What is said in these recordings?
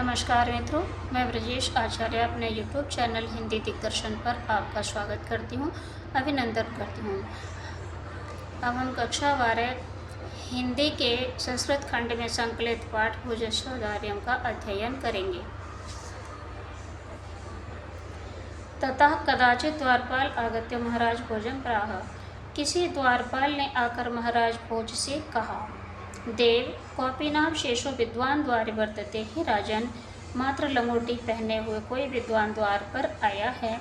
नमस्कार मित्रों, मैं ब्रजेश आचार्य अपने यूट्यूब चैनल हिंदी दिग्दर्शन पर आपका स्वागत करती हूँ, अभिनंदन करती हूँ। अब हम कक्षा 12 हिंदी के संस्कृत खंड में संकलित पाठ भुजस्वधार्यम का अध्ययन करेंगे। ततः कदाचित द्वारपाल आगत्य महाराज भोजन प्राह। किसी द्वारपाल ने आकर महाराज भोज से कहा, देव कौपी नाम शेषो विद्वान द्वार वर्तते ही राजन। मात्र लंगोटी पहने हुए कोई विद्वान द्वार पर आया है।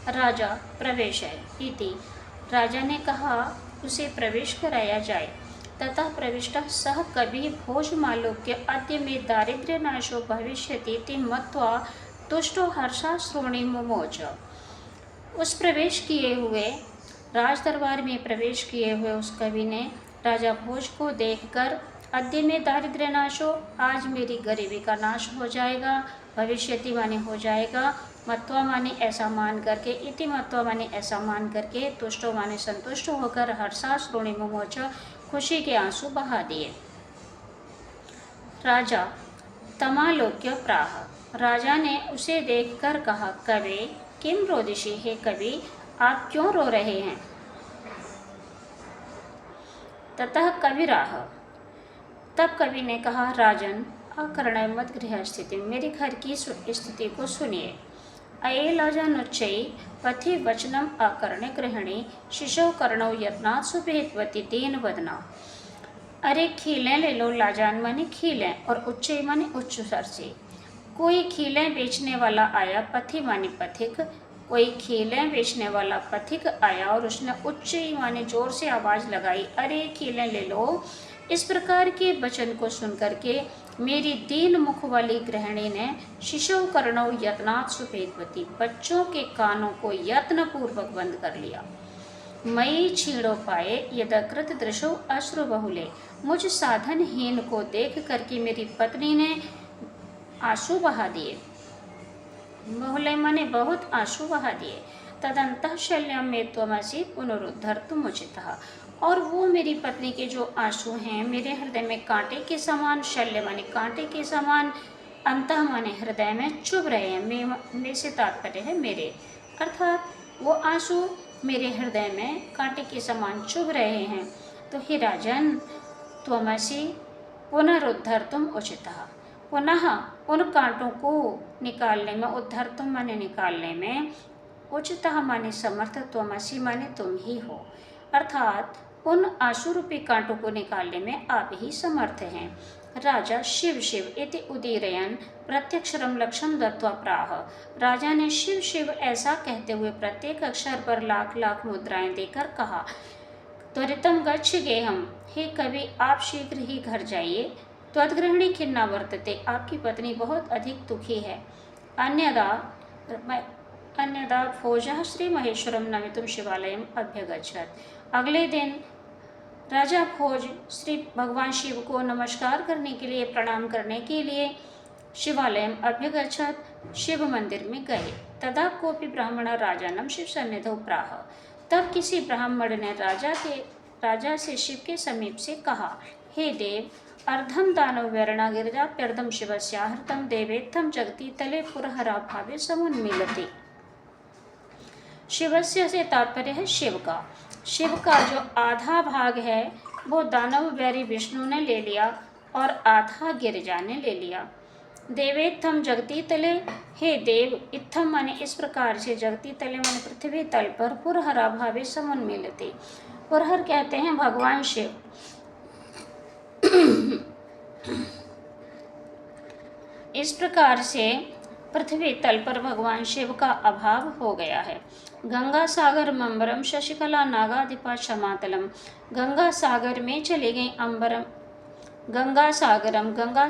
राजा प्रवेश है इति। राजा ने कहा उसे प्रवेश कराया जाए। ततः प्रविष्ट सह कवि भोजमालोक्य अद्य में दारिद्र्य नाशो भविष्यति मत्वा तुष्टो हर्षा श्रोणी मुमोच। उस प्रवेश किए हुए राज दरबार में प्रवेश किए हुए उस कवि ने राजा भोज को देखकर अद्य में दारिद्र्य नाशो, आज मेरी गरीबी का नाश हो जाएगा, भविष्यति माने हो जाएगा, मत्वा माने ऐसा मान करके, इति मत्वा माने ऐसा मान करके, तुष्टो माने संतुष्ट होकर, हर्षा श्रोणी मुमोच खुशी के आंसू बहा दिए। राजा तमालोक्य प्राह। राजा ने उसे देखकर कहा, कवे किम रोदिषि, हे कवि आप क्यों रो रहे हैं। ततः कविराह। तब कवि ने कहा, राजन अकर्ण मत गृह स्थिति, मेरे घर की स्थिति को सुनिए। अयेलजनुच्चै पथि वचनम अकर्ण गृहिणी शिशो कर्णो यत्नात् सुभेत्वति दीन वदना। अरे खीलें ले लो, लाजान माने खीलें और उच्चै माने उच्च स्वर से। कोई खीलें बेचने वाला आया, पथि माने पथिक, कोई खीलें बेचने वाला पथिक आया और उसने उच्च माने जोर से आवाज़ लगाई, अरे खीलें ले लो। इस प्रकार के वचन को सुनकर के मेरी दीन मुख वाली गृहिणी ने शिशु कर्णो यत्नात् सुपेदवती, बच्चों के कानों को यत्न पूर्वक बंद कर लिया। मई छीड़ो पाए यदकृत दृशो अश्रु बहुले, मुझ साधनहीन को देख करके मेरी पत्नी ने आंसू बहा दिए। बहुले माने बहुत आंसू बहा दिए। तदंतः शल्यम में त्वमसि पुनरुद्धर्तुम उचितः, और वो मेरी पत्नी के जो आंसू हैं मेरे हृदय में कांटे के समान, शल्य माने कांटे के समान, अंतः माने हृदय में चुभ रहे हैं। में से तात्पर्य है मेरे, अर्थात वो आंसू मेरे हृदय में कांटे के समान चुभ रहे हैं। तो हे राजन त्वमसि पुनरुद्धर्तुम उचितः, पुनः उन कांटों को निकालने में, उद्धर्तुम माने निकालने में, उचितः माने समर्थ, त्वमसि माने तुम ही हो, अर्थात उन आंसू रूपी कांटों को निकालने में आप ही समर्थ हैं। राजा शिव शिव इति उदीरयन प्रत्यक्षरम लक्षम दत्वा प्राह। राजा ने शिव शिव ऐसा कहते हुए प्रत्येक अक्षर पर लाख लाख मुद्राएं देकर कहा, त्वरितम गच्छ गेहम, हे कवि आप शीघ्र ही घर जाइए। त्वद्गृहिणी खिन्ना वर्तते, आपकी पत्नी बहुत अधिक दुखी है। अन्यदा भोजः श्री महेश्वरम नमितुम शिवालयम अभ्यगच्छत। अगले दिन राजा भोज श्री भगवान शिव को नमस्कार करने के लिए, प्रणाम करने के लिए शिवालयम अभ्यगच्छत, शिव मंदिर में गए। तदा कोपि ब्राह्मण राजानम शिव सन्निधौ प्राह। तब किसी ब्राह्मण ने राजा से शिव के समीप से कहा, हे देव अर्धम दानव वैरणा गिरिजाप्यर्धम शिवस्याहृतम देवेत्थम जगति तले पुरहरा भावे समुन्मीलति। शिवस्य से तात्पर्य है शिव का। शिव का जो आधा भाग है वो दानव वैरी विष्णु ने ले लिया और आधा गिरिजा ने ले लिया। देवेत्थम जगती तले, हे देव, इत्थम माने इस प्रकार से, जगती तले माने पृथ्वी तल पर, पुरहरा भावे समुन्मीलति, पुरहर कहते हैं भगवान शिव। इस प्रकार से पृथ्वी तल पर भगवान शिव का अभाव हो गया है। गंगा सागर मंबरम शशिकला नागाधिपा क्षमातलम, गंगा सागर में चली गई अंबरम, गंगा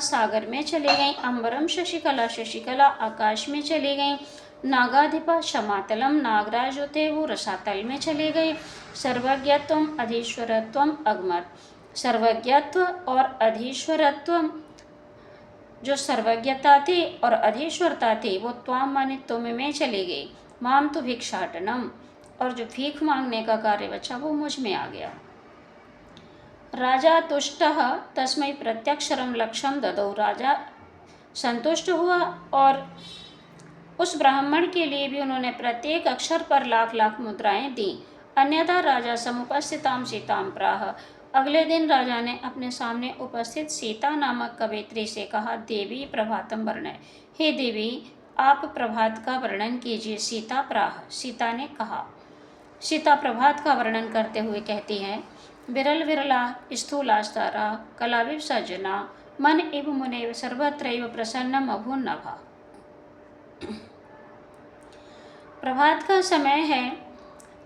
सागर में चली गई अंबरम शशिकला, शशिकला आकाश में चली गई, नागाधिपा क्षमातलम, नागराज जो थे वो रसातल में चले गए। सर्वज्ञत्वम अधीश्वरत्वम अगमत, सर्वज्ञत्व और अधीश्वरत्व, जो सर्वज्ञता थी और अधीश्वरता थी वो त्वाम माने तुम में चली गई। माम तो भिक्षाटनम, और जो भीख मांगने का कार्य बचा वो मुझ में आ गया। राजा तुष्टः तस्मै प्रत्यक्षरम लक्षम ददौ, राजा संतुष्ट हुआ और उस ब्राह्मण के लिए भी उन्होंने प्रत्येक अक्षर पर लाख लाख मुद्राएं दी। अन्यथा राजा समुपस्थिताम सीताम प्राह। अगले दिन राजा ने अपने सामने उपस्थित सीता नामक कवयित्री से कहा, देवी प्रभातम वर्णय। हे देवी, आप प्रभात का वर्णन कीजिए। सीता प्राह। सीता ने कहा। सीता प्रभात का वर्णन करते हुए कहती हैं, विरल विरला स्थूलास्तारा कलाविव सज्जना मन इव मुनेव सर्वत्रैव प्रसन्नम अभून्नभा। प्रभात का समय है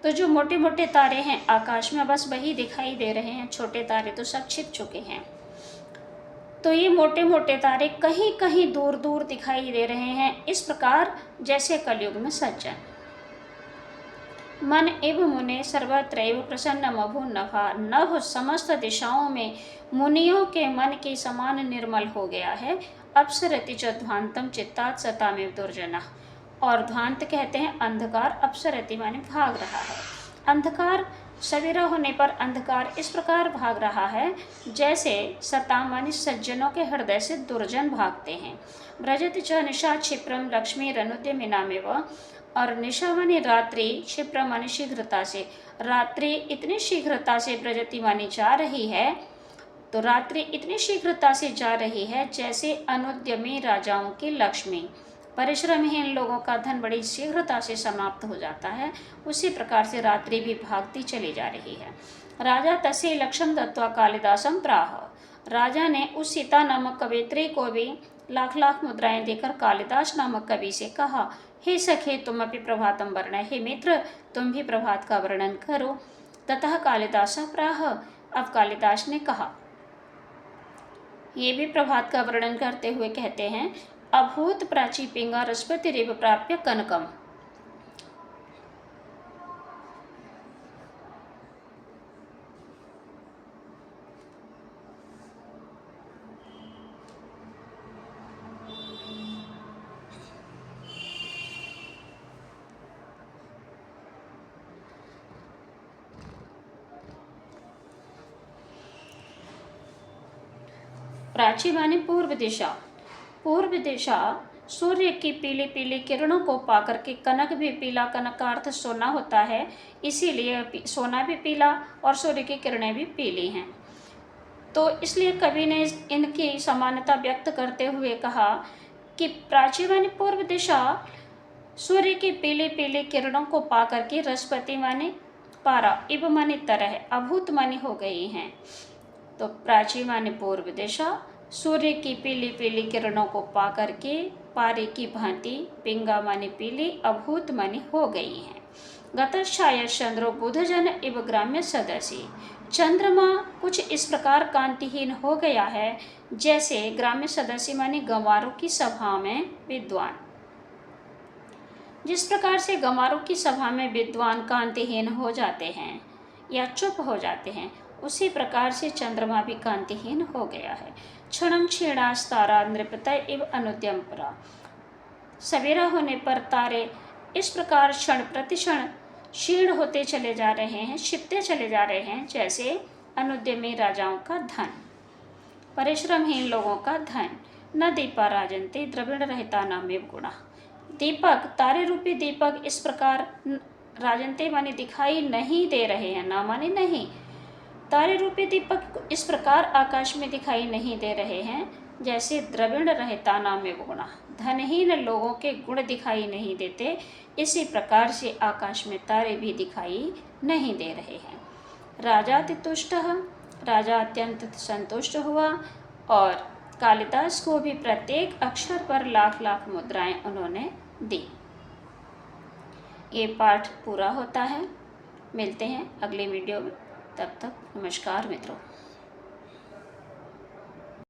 तो जो मोटे मोटे तारे हैं आकाश में बस वही दिखाई दे रहे हैं, छोटे तारे तो सब छिप चुके हैं। तो ये मोटे मोटे तारे कहीं कहीं दूर दूर दिखाई दे रहे हैं, इस प्रकार जैसे कलयुग में सज्जन। मन एव मुने सर्वत्रैव प्रसन्नम अभून्नभा। नभ समस्त दिशाओं में मुनियों के मन के समान निर्मल हो गया है। अप्सरति च ध्वांतम चित्तात सतामेव दुर्जना। और ध्वांत कहते हैं अंधकार, अपसरति माने भाग रहा है। अंधकार सवेरा होने पर अंधकार इस प्रकार भाग रहा है जैसे सता माने सज्जनों के हृदय से दुर्जन भागते हैं। व्रजति च निशा क्षिप्रम लक्ष्मी रनुद्यमिनामेव। और निशा माने रात्रि, क्षिप्र माने शीघ्रता से। रात्रि इतनी शीघ्रता से व्रजति मानी जा रही है, तो रात्रि इतनी शीघ्रता से जा रही है जैसे अनुद्यमी राजाओं की लक्ष्मी। परिश्रमहीन लोगों का धन बड़ी शीघ्रता से समाप्त हो जाता है, उसी प्रकार से रात्रि भी भागती चली जा रही है। राजा तस्य लक्ष्यम दत्वा कालिदासम प्राह। राजा ने उस सीता नामक कवयित्री को भी लाख लाख मुद्राएं देकर कालिदास नामक कवि से कहा, हे सखे तुम अपनी प्रभातम वर्णय। हे मित्र, तुम भी प्रभात का वर्णन करो। ततः कालिदास प्राह। अब कालिदास ने कहा। ये भी प्रभात का वर्णन करते हुए कहते हैं, अभूत प्राची पिंगा रसपतिरेव प्राप्य कनकम। प्राची माने पूर्व दिशा। पूर्व दिशा सूर्य की पीली पीली किरणों को पाकर के, कनक भी पीला, कनक का अर्थ सोना होता है, इसीलिए सोना भी पीला और सूर्य की किरणें भी पीली हैं। तो इसलिए कवि ने इनकी समानता व्यक्त करते हुए कहा कि प्राची माने पूर्व दिशा सूर्य की पीली पीली किरणों को पाकर के रसपति माने पारा, इव माने तरह, अभूत माने हो गई हैं। तो प्राची माने पूर्व दिशा सूर्य की पीली पीली किरणों को पा करके पारे की भांति, पिंगा माने पीली, अभूत माने हो गई हैं। गतच्छाया चंद्रो बुधजन इव ग्राम्य सदसी। चंद्रमा कुछ इस प्रकार कांतिहीन हो गया है जैसे ग्राम्य सदस्य माने गंवारों की सभा में विद्वान। जिस प्रकार से गंवारों की सभा में विद्वान कांतिहीन हो जाते हैं या चुप हो जाते हैं, उसी प्रकार से चंद्रमा भी कांतिहीन हो गया है। क्षणम क्षीणास्तारा नृपतय इव अनुद्यम परा। सवेरा होने पर तारे इस प्रकार क्षण प्रतिक्षण क्षीण होते चले जा रहे हैं, छिपते चले जा रहे हैं जैसे अनुद्यमी राजाओं का धन, परिश्रमहीन लोगों का धन। न दीपा राजन्ते द्रविड़ रहता नामेव गुणा। दीपक, तारे रूपी दीपक इस प्रकार राजन्ते माने दिखाई नहीं दे रहे हैं, ना माने नहीं। तारे रूपी दीपक इस प्रकार आकाश में दिखाई नहीं दे रहे हैं जैसे द्रविड़ रहता नामेव गुणा, धनहीन लोगों के गुण दिखाई नहीं देते, इसी प्रकार से आकाश में तारे भी दिखाई नहीं दे रहे हैं। राजा अतितुष्ट, राजा अत्यंत संतुष्ट हुआ और कालिदास को भी प्रत्येक अक्षर पर लाख लाख मुद्राएं उन्होंने दी। ये पाठ पूरा होता है। मिलते हैं अगले वीडियो में, तब तक नमस्कार मित्रों।